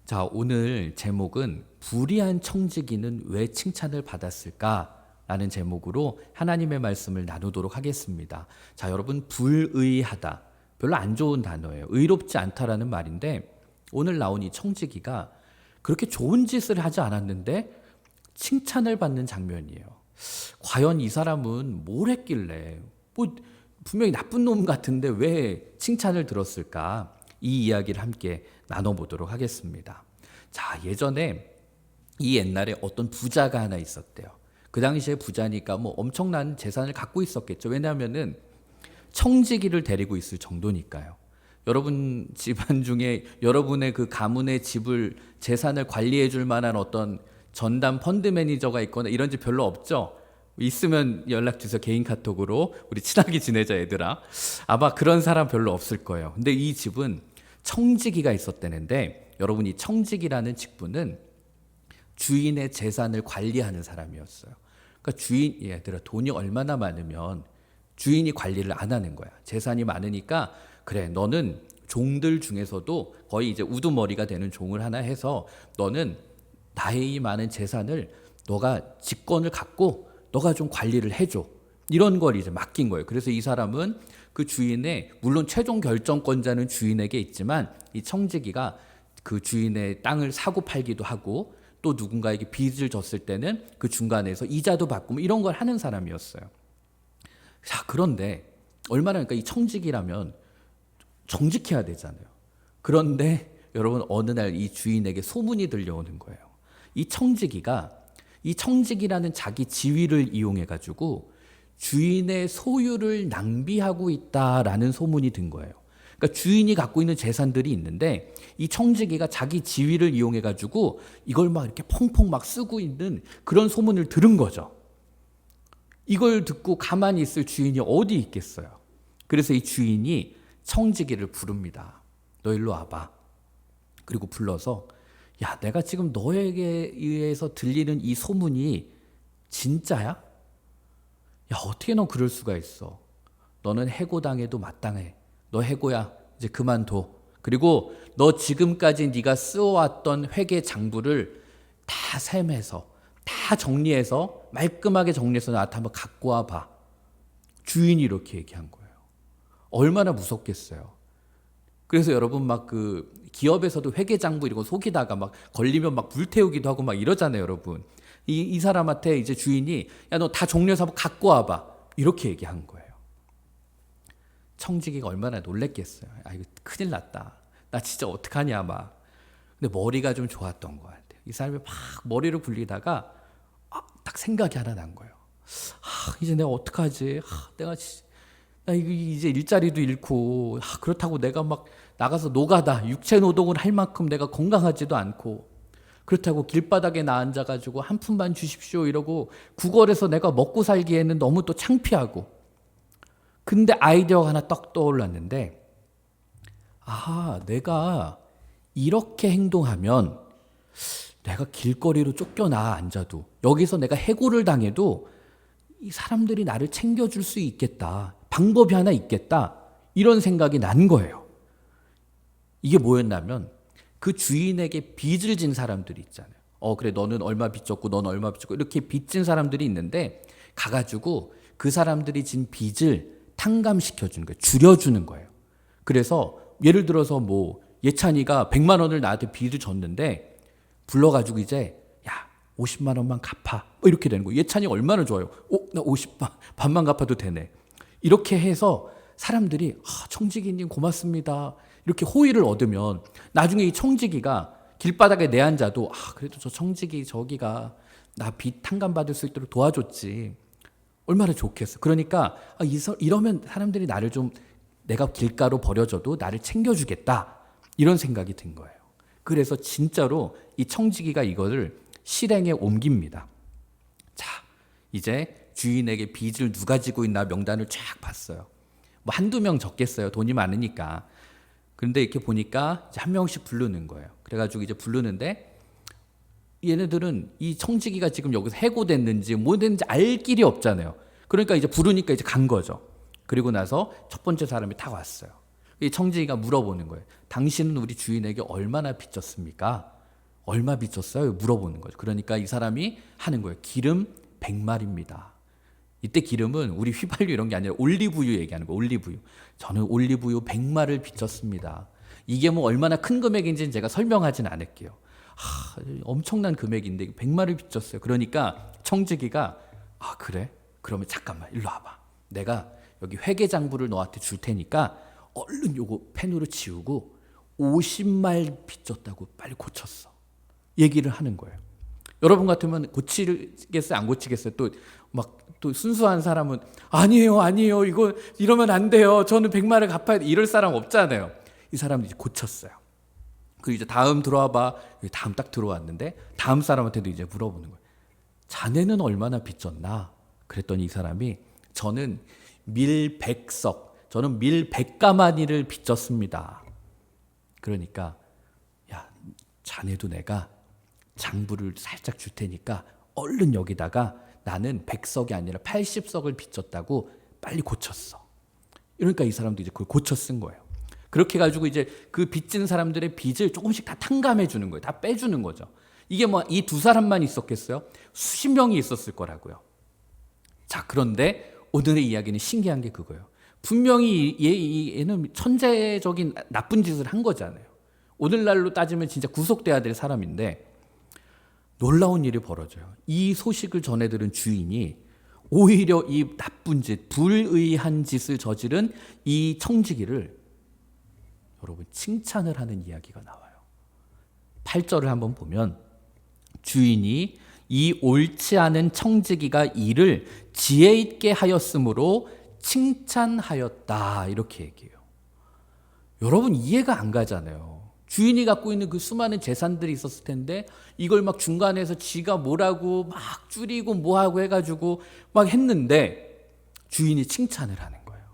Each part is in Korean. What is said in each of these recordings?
자, 오늘 제목은 불의한 청지기는 왜 칭찬을 받았을까? 라는 제목으로 하나님의 말씀을 나누도록 하겠습니다. 자, 여러분, 불의하다. 별로 안 좋은 단어예요. 의롭지 않다라는 말인데 오늘 나온 이 청지기가 그렇게 좋은 짓을 하지 않았는데 칭찬을 받는 장면이에요. 과연 이 사람은 뭘 했길래 분명히 나쁜 놈 같은데 왜 칭찬을 들었을까? 이 이야기를 함께 나눠보도록 하겠습니다. 자, 이 옛날에 어떤 부자가 하나 있었대요. 그 당시에 부자니까 엄청난 재산을 갖고 있었겠죠. 왜냐하면은 청지기를 데리고 있을 정도니까요. 여러분 집안 중에 여러분의 그 가문의 집을 재산을 관리해 줄 만한 어떤 전담 펀드 매니저가 있거나 이런 집 별로 없죠. 있으면 연락 주세요. 개인 카톡으로. 우리 친하게 지내자 얘들아. 아마 그런 사람 별로 없을 거예요. 근데 이 집은 청지기가 있었다는데 여러분, 이 청지기라는 직분은 주인의 재산을 관리하는 사람이었어요. 그러니까 얘들아, 돈이 얼마나 많으면 주인이 관리를 안 하는 거야. 재산이 많으니까 그래, 너는 종들 중에서도 거의 이제 우두머리가 되는 종을 하나 해서 너는 나의 이 많은 재산을 너가 직권을 갖고 너가 좀 관리를 해줘. 이런 걸 이제 맡긴 거예요. 그래서 이 사람은 그 주인의, 물론 최종 결정권자는 주인에게 있지만 이 청지기가 그 주인의 땅을 사고 팔기도 하고 또 누군가에게 빚을 졌을 때는 그 중간에서 이자도 받고 이런 걸 하는 사람이었어요. 자, 그런데 얼마나, 그러니까 이 청지기라면 정직해야 되잖아요. 그런데 여러분, 어느 날 이 주인에게 소문이 들려오는 거예요. 이 청지기라는 자기 지위를 이용해 가지고 주인의 소유를 낭비하고 있다라는 소문이 든 거예요. 그러니까 주인이 갖고 있는 재산들이 있는데 이 청지기가 자기 지위를 이용해 가지고 이걸 막 이렇게 펑펑 막 쓰고 있는 그런 소문을 들은 거죠. 이걸 듣고 가만히 있을 주인이 어디 있겠어요. 그래서 이 주인이 청지기를 부릅니다. 너 일로 와봐. 그리고 불러서, 야, 내가 지금 너에게 의해서 들리는 이 소문이 진짜야? 야, 어떻게 너 그럴 수가 있어? 너는 해고당해도 마땅해. 너 해고야. 이제 그만둬. 그리고 너 지금까지 네가 쓰어왔던 회계 장부를 다 셈해서 다 정리해서 말끔하게 정리해서 나한테 한번 갖고 와봐. 주인이 이렇게 얘기한 거예요. 얼마나 무섭겠어요. 그래서 여러분 막 그 기업에서도 회계장부 이런 거 속이다가 막 걸리면 막 불태우기도 하고 막 이러잖아요, 여러분. 이 사람한테 이제 주인이, 야, 너 다 정리해서 한번 갖고 와봐. 이렇게 얘기한 거예요. 청지기가 얼마나 놀랬겠어요. 아, 이거 큰일 났다. 나 진짜 어떡하냐, 막. 근데 머리가 좀 좋았던 것 같아요. 이 사람이 막 머리를 굴리다가 딱 생각이 하나 난 거예요. 이제 내가 어떡하지? 나 이제 일자리도 잃고, 그렇다고 내가 막 나가서 노가다, 육체 노동을 할 만큼 내가 건강하지도 않고, 그렇다고 길바닥에 나 앉아가지고 한 푼만 주십시오 이러고 구걸해서 내가 먹고 살기에는 너무 또 창피하고. 근데 아이디어가 하나 떡 떠올랐는데, 내가 이렇게 행동하면 내가 길거리로 쫓겨나 앉아도, 여기서 내가 해고를 당해도 이 사람들이 나를 챙겨줄 수 있겠다. 방법이 하나 있겠다. 이런 생각이 난 거예요. 이게 뭐였냐면 그 주인에게 빚을 진 사람들이 있잖아요. 그래, 너는 얼마 빚졌고 너는 얼마 빚졌고 이렇게 빚진 사람들이 있는데 가가지고 그 사람들이 진 빚을 탕감시켜주는 거예요. 줄여주는 거예요. 그래서 예를 들어서 예찬이가 100만 원을 나한테 빚을 졌는데 불러가지고 이제, 야, 50만 원만 갚아. 이렇게 되는 거예요. 예찬이가 얼마나 좋아요. 나 50반만 갚아도 되네. 이렇게 해서 사람들이, 청지기님 고맙습니다. 이렇게 호의를 얻으면 나중에 이 청지기가 길바닥에 내앉아도, 그래도 저 청지기 저기가 나 빚 탕감받을 수 있도록 도와줬지. 얼마나 좋겠어. 그러니까 이러면 사람들이 나를 좀, 내가 길가로 버려져도 나를 챙겨주겠다. 이런 생각이 든 거예요. 그래서 진짜로 이 청지기가 이거를 실행에 옮깁니다. 자, 이제 주인에게 빚을 누가 지고 있나 명단을 쫙 봤어요. 한두 명 적겠어요. 돈이 많으니까. 그런데 이렇게 보니까 이제 한 명씩 부르는 거예요. 그래가지고 이제 부르는데 얘네들은 이 청지기가 지금 여기서 해고됐는지 뭐 됐는지 알 길이 없잖아요. 그러니까 이제 부르니까 이제 간 거죠. 그리고 나서 첫 번째 사람이 딱 왔어요. 이 청지기가 물어보는 거예요. 당신은 우리 주인에게 얼마나 빚졌습니까? 얼마 빚졌어요? 물어보는 거죠. 그러니까 이 사람이 하는 거예요. 기름 100마리입니다. 이때 기름은 우리 휘발유 이런 게 아니라 올리브유 얘기하는 거예요. 올리브유. 저는 올리브유 100마리를 빚졌습니다. 이게 뭐 얼마나 큰 금액인지는 제가 설명하진 않을게요. 엄청난 금액인데 100마리를 빚졌어요. 그러니까 청지기가 그래? 그러면 잠깐만 일로 와봐. 내가 여기 회계장부를 너한테 줄 테니까 얼른 요거 펜으로 지우고 50말 빚졌다고 빨리 고쳤어. 얘기를 하는 거예요. 여러분 같으면 고치겠어요? 안 고치겠어요? 또 순수한 사람은 아니에요. 이거 이러면 안 돼요. 저는 100마를 갚아야 돼. 이럴 사람 없잖아요. 이 사람이 이제 고쳤어요. 그리고 이제 다음 들어와 봐. 다음 딱 들어왔는데 다음 사람한테도 이제 물어보는 거예요. 자네는 얼마나 빚졌나? 그랬더니 이 사람이 저는 밀 100석, 저는 밀 100가마니를 빚졌습니다. 그러니까 야, 자네도 내가 장부를 살짝 줄 테니까 얼른 여기다가 나는 100석이 아니라 80석을 빚졌다고 빨리 고쳤어. 그러니까 이 사람도 이제 그걸 고쳐 쓴 거예요. 그렇게 가지고 이제 그 빚진 사람들의 빚을 조금씩 다 탕감해 주는 거예요. 다 빼주는 거죠. 이게 뭐 이 두 사람만 있었겠어요? 수십 명이 있었을 거라고요. 자, 그런데 오늘의 이야기는 신기한 게 그거예요. 분명히 얘는 천재적인 나쁜 짓을 한 거잖아요. 오늘날로 따지면 진짜 구속돼야 될 사람인데 놀라운 일이 벌어져요. 이 소식을 전해 들은 주인이 오히려 이 나쁜 짓, 불의한 짓을 저지른 이 청지기를 여러분 칭찬을 하는 이야기가 나와요. 8절을 한번 보면 주인이 이 옳지 않은 청지기가 이를 지혜 있게 하였으므로 칭찬하였다 이렇게 얘기해요. 여러분 이해가 안 가잖아요. 주인이 갖고 있는 그 수많은 재산들이 있었을 텐데 이걸 막 중간에서 지가 뭐라고 막 줄이고 뭐하고 해가지고 막 했는데 주인이 칭찬을 하는 거예요.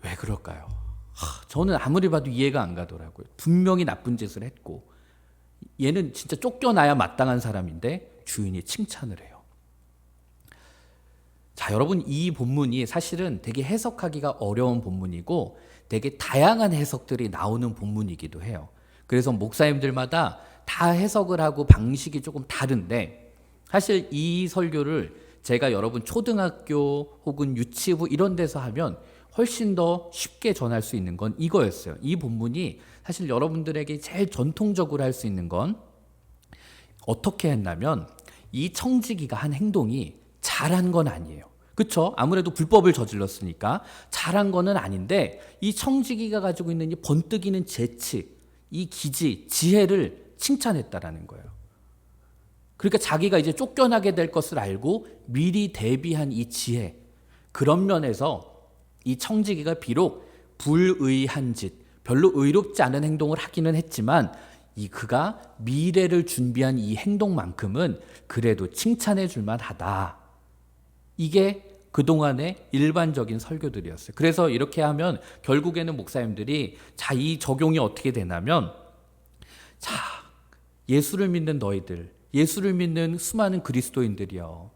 왜 그럴까요? 저는 아무리 봐도 이해가 안 가더라고요. 분명히 나쁜 짓을 했고 얘는 진짜 쫓겨나야 마땅한 사람인데 주인이 칭찬을 해요. 자, 여러분 이 본문이 사실은 되게 해석하기가 어려운 본문이고 되게 다양한 해석들이 나오는 본문이기도 해요. 그래서 목사님들마다 다 해석을 하고 방식이 조금 다른데 사실 이 설교를 제가 여러분 초등학교 혹은 유치부 이런 데서 하면 훨씬 더 쉽게 전할 수 있는 건 이거였어요. 이 본문이 사실 여러분들에게 제일 전통적으로 할 수 있는 건 어떻게 했냐면 이 청지기가 한 행동이 잘한 건 아니에요. 그렇죠? 아무래도 불법을 저질렀으니까 잘한 거는 아닌데 이 청지기가 가지고 있는 이 번뜩이는 재치, 이 기지, 지혜를 칭찬했다라는 거예요. 그러니까 자기가 이제 쫓겨나게 될 것을 알고 미리 대비한 이 지혜, 그런 면에서 이 청지기가 비록 불의한 짓, 별로 의롭지 않은 행동을 하기는 했지만 그가 미래를 준비한 이 행동만큼은 그래도 칭찬해 줄 만하다. 이게 그동안의 일반적인 설교들이었어요. 그래서 이렇게 하면 결국에는 목사님들이 이 적용이 어떻게 되냐면 예수를 믿는 너희들, 예수를 믿는 수많은 그리스도인들이요.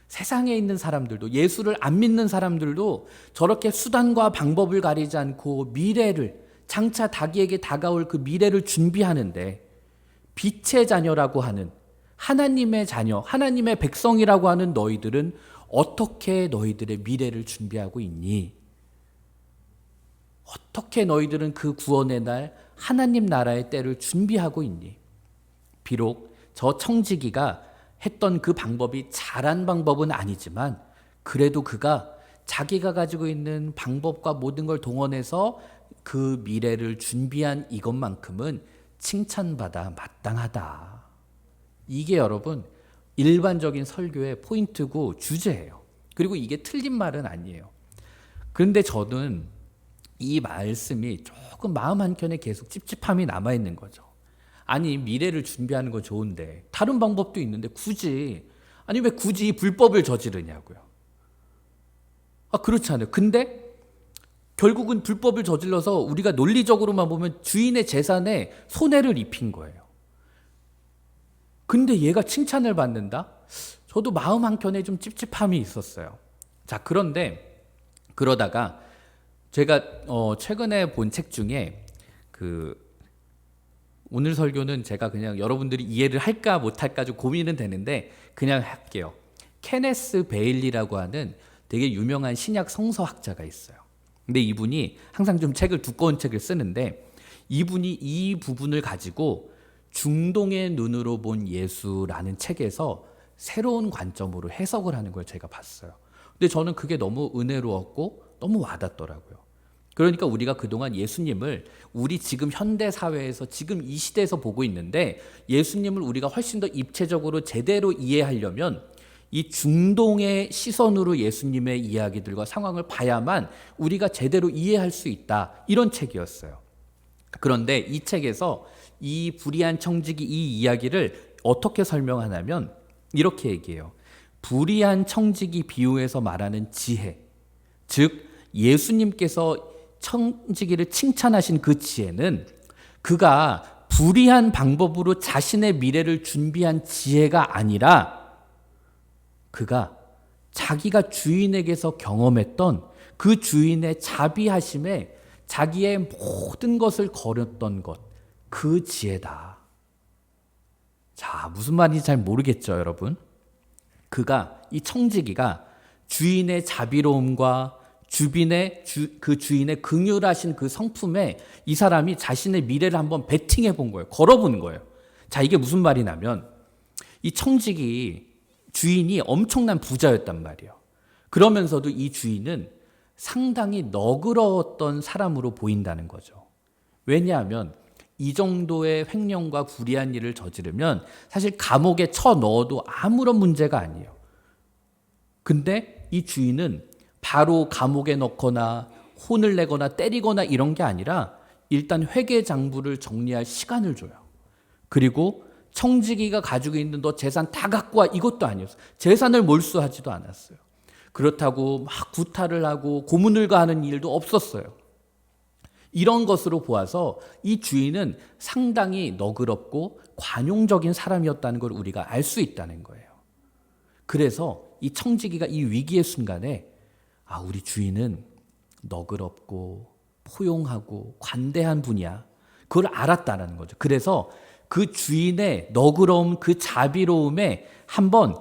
세상에 있는 사람들도 예수를 안 믿는 사람들도 저렇게 수단과 방법을 가리지 않고 미래를 장차 자기에게 다가올 그 미래를 준비하는데 빛의 자녀라고 하는 하나님의 자녀, 하나님의 백성이라고 하는 너희들은 어떻게 너희들의 미래를 준비하고 있니? 어떻게 너희들은 그 구원의 날 하나님 나라의 때를 준비하고 있니? 비록 저 청지기가 했던 그 방법이 잘한 방법은 아니지만 그래도 그가 자기가 가지고 있는 방법과 모든 걸 동원해서 그 미래를 준비한 이것만큼은 칭찬받아 마땅하다. 이게 여러분 일반적인 설교의 포인트고 주제예요. 그리고 이게 틀린 말은 아니에요. 그런데 저는 이 말씀이 조금 마음 한켠에 계속 찝찝함이 남아있는 거죠. 아니 미래를 준비하는 건 좋은데 다른 방법도 있는데 왜 굳이 불법을 저지르냐고요. 그렇지 않아요. 근데 결국은 불법을 저질러서 우리가 논리적으로만 보면 주인의 재산에 손해를 입힌 거예요. 근데 얘가 칭찬을 받는다? 저도 마음 한켠에 좀 찝찝함이 있었어요. 자, 그러다가 제가 최근에 본 책 중에 오늘 설교는 제가 그냥 여러분들이 이해를 할까 못할까 좀 고민은 되는데 그냥 할게요. 케네스 베일리라고 하는 되게 유명한 신약 성서학자가 있어요. 근데 이분이 항상 좀 두꺼운 책을 쓰는데 이분이 이 부분을 가지고 중동의 눈으로 본 예수라는 책에서 새로운 관점으로 해석을 하는 걸 제가 봤어요. 근데 저는 그게 너무 은혜로웠고 너무 와닿더라고요. 그러니까 우리가 그동안 예수님을 우리 지금 현대 사회에서 지금 이 시대에서 보고 있는데 예수님을 우리가 훨씬 더 입체적으로 제대로 이해하려면 이 중동의 시선으로 예수님의 이야기들과 상황을 봐야만 우리가 제대로 이해할 수 있다. 이런 책이었어요. 그런데 이 책에서 이 불의한 청지기 이 이야기를 어떻게 설명하냐면 이렇게 얘기해요. 불의한 청지기 비유에서 말하는 지혜, 즉 예수님께서 청지기를 칭찬하신 그 지혜는 그가 불의한 방법으로 자신의 미래를 준비한 지혜가 아니라 그가 자기가 주인에게서 경험했던 그 주인의 자비하심에 자기의 모든 것을 걸었던 것, 그 지혜다. 자, 무슨 말인지 잘 모르겠죠, 여러분? 이 청지기가 주인의 자비로움과 그 주인의 긍휼하신 그 성품에 이 사람이 자신의 미래를 한번 베팅해 본 거예요. 걸어본 거예요. 자, 이게 무슨 말이냐면 이 청지기 주인이 엄청난 부자였단 말이에요. 그러면서도 이 주인은 상당히 너그러웠던 사람으로 보인다는 거죠. 왜냐하면 이 정도의 횡령과 불의한 일을 저지르면 사실 감옥에 쳐 넣어도 아무런 문제가 아니에요. 근데 이 주인은 바로 감옥에 넣거나 혼을 내거나 때리거나 이런 게 아니라 일단 회계장부를 정리할 시간을 줘요. 그리고 청지기가 가지고 있는 너 재산 다 갖고 와 이것도 아니었어요. 재산을 몰수하지도 않았어요. 그렇다고 막 구타를 하고 고문을 가하는 일도 없었어요. 이런 것으로 보아서 이 주인은 상당히 너그럽고 관용적인 사람이었다는 걸 우리가 알 수 있다는 거예요. 그래서 이 청지기가 이 위기의 순간에 우리 주인은 너그럽고 포용하고 관대한 분이야. 그걸 알았다는 거죠. 그래서 그 주인의 너그러움, 그 자비로움에 한번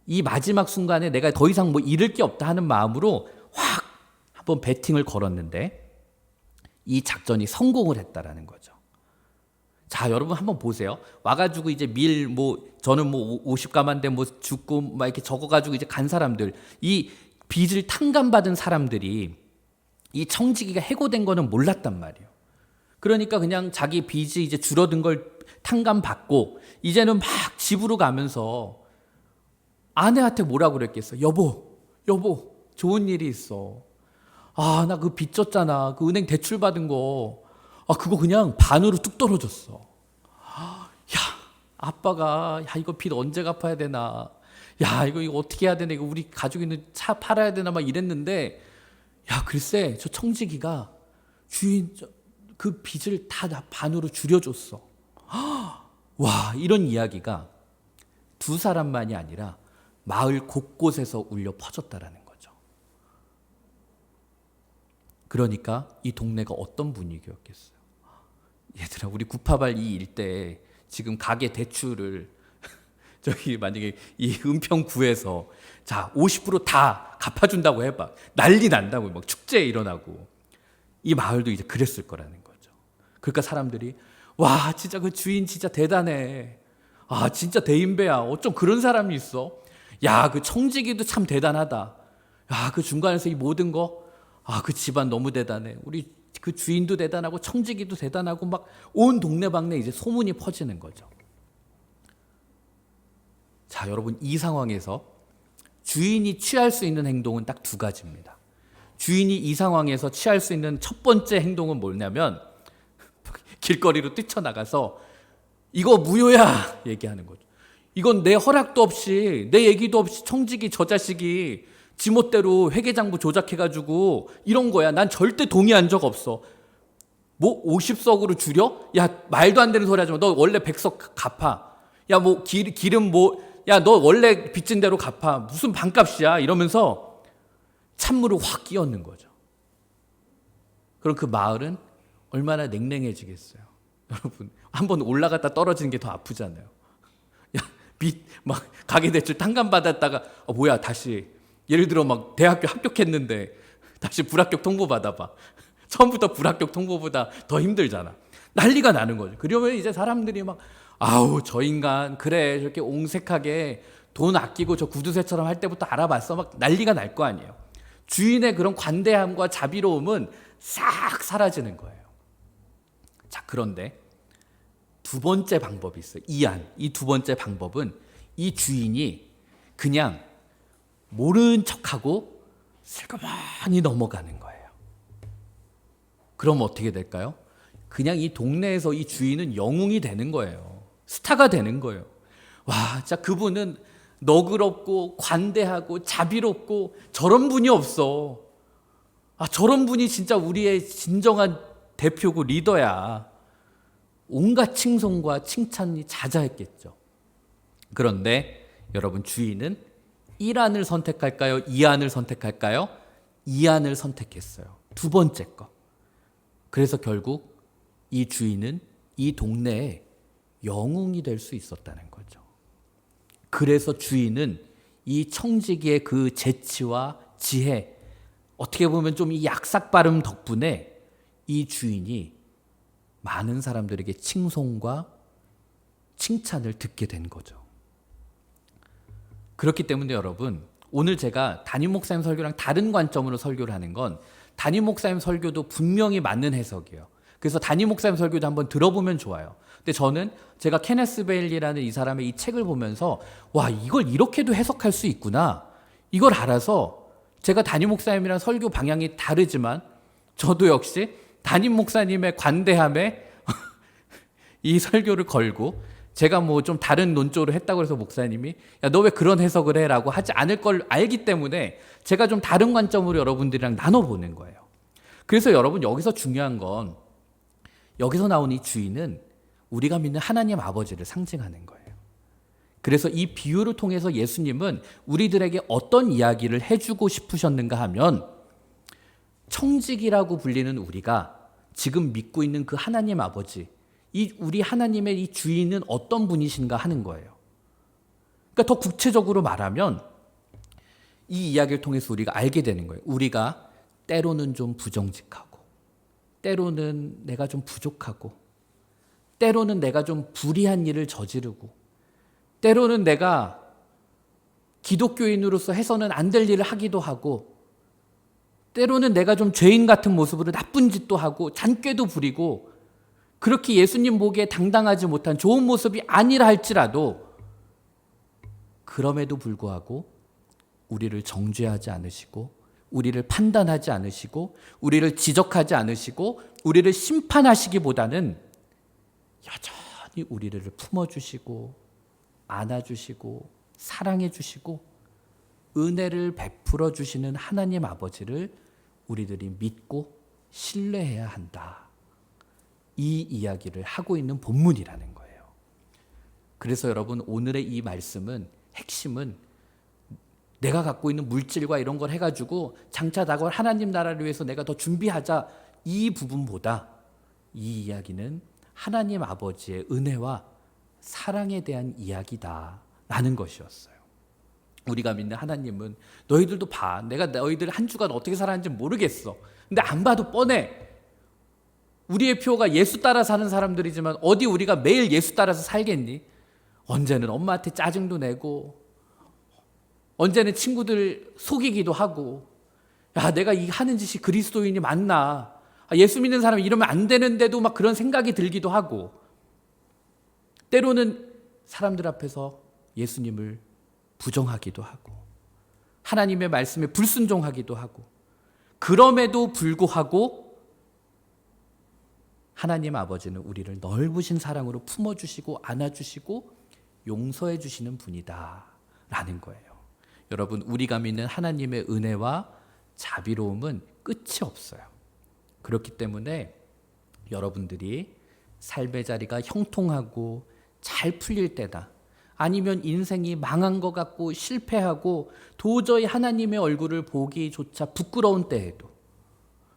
이 마지막 순간에 내가 더 이상 뭐 잃을 게 없다 하는 마음으로 확 한번 배팅을 걸었는데 이 작전이 성공을 했다라는 거죠. 자, 여러분 한번 보세요. 와가지고 이제 저는 50가만대 죽고 막 이렇게 적어가지고 이제 간 사람들, 이 빚을 탕감받은 사람들이 이 청지기가 해고된 거는 몰랐단 말이에요. 그러니까 그냥 자기 빚이 이제 줄어든 걸 탕감받고 이제는 막 집으로 가면서 아내한테 뭐라고 그랬겠어? 여보, 좋은 일이 있어. 나 그 빚 졌잖아. 그 은행 대출 받은 거. 그거 그냥 반으로 뚝 떨어졌어. 야, 아빠가, 이거 빚 언제 갚아야 되나. 야, 이거 어떻게 해야 되나. 이거 우리 가지고 있는 차 팔아야 되나. 막 이랬는데, 글쎄, 저 청지기가 그 빚을 다 반으로 줄여줬어. 와, 이런 이야기가 두 사람만이 아니라 마을 곳곳에서 울려 퍼졌다라는 거죠. 그러니까 이 동네가 어떤 분위기였겠어요. 얘들아, 우리 구파발 이 일대에 지금 가게 대출을 만약에 이 은평구에서 50%다 갚아준다고 해봐. 난리 난다고 막 축제 일어나고. 이 마을도 이제 그랬을 거라는 거죠. 그러니까 사람들이 와, 진짜 그 주인 진짜 대단해. 진짜 대인배야. 어쩜 그런 사람이 있어. 야, 그 청지기도 참 대단하다. 야, 그 중간에서 이 모든 거, 그 집안 너무 대단해. 우리 그 주인도 대단하고 청지기도 대단하고 막 온 동네방네 이제 소문이 퍼지는 거죠. 자, 여러분, 이 상황에서 주인이 취할 수 있는 행동은 딱 두 가지입니다. 주인이 이 상황에서 취할 수 있는 첫 번째 행동은 뭐냐면 길거리로 뛰쳐나가서 이거 무효야 얘기하는 거죠. 이건 내 허락도 없이 내 얘기도 없이 청지기 저 자식이 지멋대로 회계장부 조작해가지고 이런 거야. 난 절대 동의한 적 없어. 50석으로 줄여? 야, 말도 안 되는 소리 하지 마. 너 원래 100석 갚아. 야, 기름 야, 너 원래 빚진 대로 갚아. 무슨 반값이야. 이러면서 찬물을 확 끼얹는 거죠. 그럼 그 마을은 얼마나 냉랭해지겠어요. 여러분, 한번 올라갔다 떨어지는 게 더 아프잖아요. 야, 막 가계대출 탕감받았다가 뭐야 다시 예를 들어 막 대학교 합격했는데 다시 불합격 통보 받아봐. 처음부터 불합격 통보보다 더 힘들잖아. 난리가 나는 거죠. 그러면 이제 사람들이 막 아우 저 인간 그래 저렇게 옹색하게 돈 아끼고 저 구두쇠처럼 할 때부터 알아봤어. 막 난리가 날 거 아니에요. 주인의 그런 관대함과 자비로움은 싹 사라지는 거예요. 자, 그런데 두 번째 방법이 있어요. 이 두 번째 방법은 이 주인이 그냥 모른 척하고 슬그머니 넘어가는 거예요. 그럼 어떻게 될까요? 그냥 이 동네에서 이 주인은 영웅이 되는 거예요. 스타가 되는 거예요. 와, 진짜 그분은 너그럽고 관대하고 자비롭고 저런 분이 없어. 저런 분이 진짜 우리의 진정한 대표고 리더야. 온갖 칭송과 칭찬이 자자했겠죠. 그런데 여러분, 주인은 1안을 선택할까요? 2안을 선택할까요? 2안을 선택했어요. 두 번째 거. 그래서 결국 이 주인은 이 동네에 영웅이 될 수 있었다는 거죠. 그래서 주인은 이 청지기의 그 재치와 지혜, 어떻게 보면 좀 이 약삭 발음 덕분에 이 주인이 많은 사람들에게 칭송과 칭찬을 듣게 된 거죠. 그렇기 때문에 여러분, 오늘 제가 담임 목사님 설교랑 다른 관점으로 설교를 하는 건 담임 목사님 설교도 분명히 맞는 해석이에요. 그래서 담임 목사님 설교도 한번 들어보면 좋아요. 근데 저는 제가 케네스 베일리라는 이 사람의 이 책을 보면서 와, 이걸 이렇게도 해석할 수 있구나. 이걸 알아서 제가 담임 목사님이랑 설교 방향이 다르지만 저도 역시 담임 목사님의 관대함에 이 설교를 걸고, 제가 뭐 좀 다른 논조로 했다고 해서 목사님이 야, 너 왜 그런 해석을 해? 라고 하지 않을 걸 알기 때문에 제가 좀 다른 관점으로 여러분들이랑 나눠보는 거예요. 그래서 여러분, 여기서 중요한 건 여기서 나온 이 주인은 우리가 믿는 하나님 아버지를 상징하는 거예요. 그래서 이 비유를 통해서 예수님은 우리들에게 어떤 이야기를 해주고 싶으셨는가 하면, 청직이라고 불리는 우리가 지금 믿고 있는 그 하나님 아버지, 이 우리 하나님의 이 주인은 어떤 분이신가 하는 거예요. 그러니까 더 구체적으로 말하면 이 이야기를 통해서 우리가 알게 되는 거예요. 우리가 때로는 좀 부정직하고, 때로는 내가 좀 부족하고, 때로는 내가 좀 불의한 일을 저지르고, 때로는 내가 기독교인으로서 해서는 안 될 일을 하기도 하고, 때로는 내가 좀 죄인 같은 모습으로 나쁜 짓도 하고 잔꾀도 부리고, 그렇게 예수님 보기에 당당하지 못한 좋은 모습이 아니라 할지라도 그럼에도 불구하고 우리를 정죄하지 않으시고, 우리를 판단하지 않으시고, 우리를 지적하지 않으시고, 우리를 심판하시기보다는 여전히 우리를 품어주시고 안아주시고 사랑해주시고 은혜를 베풀어 주시는 하나님 아버지를 우리들이 믿고 신뢰해야 한다. 이 이야기를 하고 있는 본문이라는 거예요. 그래서 여러분, 오늘의 이 말씀은 핵심은 내가 갖고 있는 물질과 이런 걸 해가지고 장차 다가올 하나님 나라를 위해서 내가 더 준비하자, 이 부분보다 이 이야기는 하나님 아버지의 은혜와 사랑에 대한 이야기다라는 것이었어요. 우리가 믿는 하나님은 너희들도 봐. 내가 너희들 한 주간 어떻게 살았는지 모르겠어. 근데 안 봐도 뻔해. 우리의 표가 예수 따라 사는 사람들이지만 어디 우리가 매일 예수 따라서 살겠니? 언제는 엄마한테 짜증도 내고, 언제는 친구들 속이기도 하고, 야, 내가 이 하는 짓이 그리스도인이 맞나? 예수 믿는 사람이 이러면 안 되는데도 막 그런 생각이 들기도 하고, 때로는 사람들 앞에서 예수님을 부정하기도 하고, 하나님의 말씀에 불순종하기도 하고, 그럼에도 불구하고 하나님 아버지는 우리를 넓으신 사랑으로 품어주시고 안아주시고 용서해 주시는 분이다 라는 거예요. 여러분, 우리가 믿는 하나님의 은혜와 자비로움은 끝이 없어요. 그렇기 때문에 여러분들이 삶의 자리가 형통하고 잘 풀릴 때다, 아니면 인생이 망한 것 같고 실패하고 도저히 하나님의 얼굴을 보기조차 부끄러운 때에도,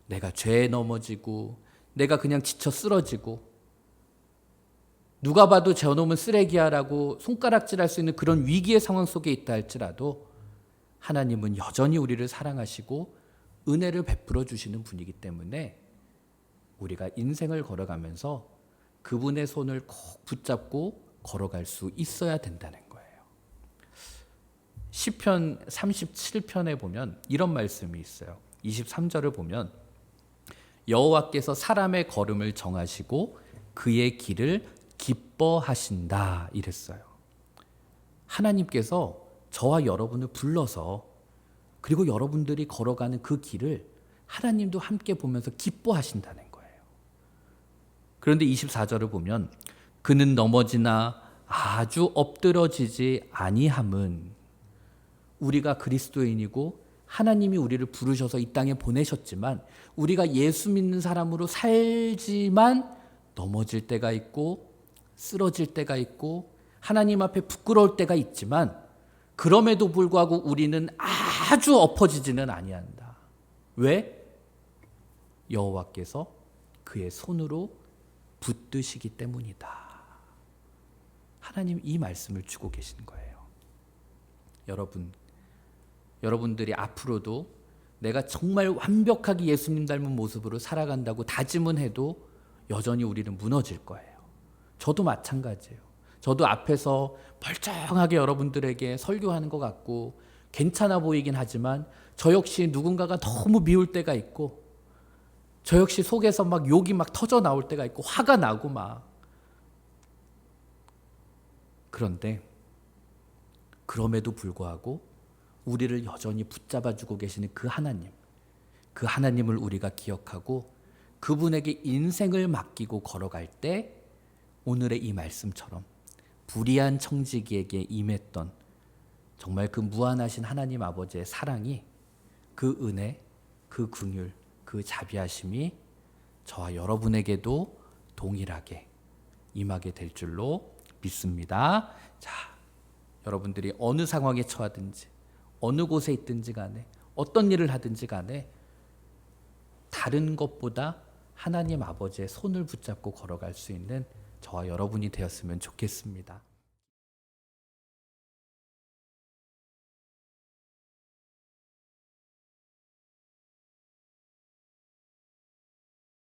내가 죄에 넘어지고 내가 그냥 지쳐 쓰러지고 누가 봐도 저놈은 쓰레기야라고 손가락질할 수 있는 그런 위기의 상황 속에 있다 할지라도 하나님은 여전히 우리를 사랑하시고 은혜를 베풀어 주시는 분이기 때문에 우리가 인생을 걸어가면서 그분의 손을 꼭 붙잡고 걸어갈 수 있어야 된다는 거예요. 시편 37편에 보면 이런 말씀이 있어요. 23절을 보면 여호와께서 사람의 걸음을 정하시고 그의 길을 기뻐하신다 이랬어요. 하나님께서 저와 여러분을 불러서 그리고 여러분들이 걸어가는 그 길을 하나님도 함께 보면서 기뻐하신다는 거예요. 그런데 24절을 보면 그는 넘어지나 아주 엎드러지지 아니함은 우리가 그리스도인이고 하나님이 우리를 부르셔서 이 땅에 보내셨지만 우리가 예수 믿는 사람으로 살지만 넘어질 때가 있고 쓰러질 때가 있고 하나님 앞에 부끄러울 때가 있지만 그럼에도 불구하고 우리는 아주 엎어지지는 아니한다. 왜? 여호와께서 그의 손으로 붙드시기 때문이다. 하나님 이 말씀을 주고 계신 거예요. 여러분들이 앞으로도 내가 정말 완벽하게 예수님 닮은 모습으로 살아간다고 다짐은 해도 여전히 우리는 무너질 거예요. 저도 마찬가지예요. 저도 앞에서 멀쩡하게 여러분들에게 설교하는 것 같고 괜찮아 보이긴 하지만 저 역시 누군가가 너무 미울 때가 있고 저 역시 속에서 막 욕이 막 터져 나올 때가 있고 화가 나고 막. 그런데 그럼에도 불구하고 우리를 여전히 붙잡아주고 계시는 그 하나님을 우리가 기억하고 그분에게 인생을 맡기고 걸어갈 때 오늘의 이 말씀처럼 불의한 청지기에게 임했던 정말 그 무한하신 하나님 아버지의 사랑이 그 은혜, 그 긍휼, 그 자비하심이 저와 여러분에게도 동일하게 임하게 될 줄로 믿습니다. 자, 여러분들이 어느 상황에 처하든지 어느 곳에 있든지 간에 어떤 일을 하든지 간에 다른 것보다 하나님 아버지의 손을 붙잡고 걸어갈 수 있는 저와 여러분이 되었으면 좋겠습니다.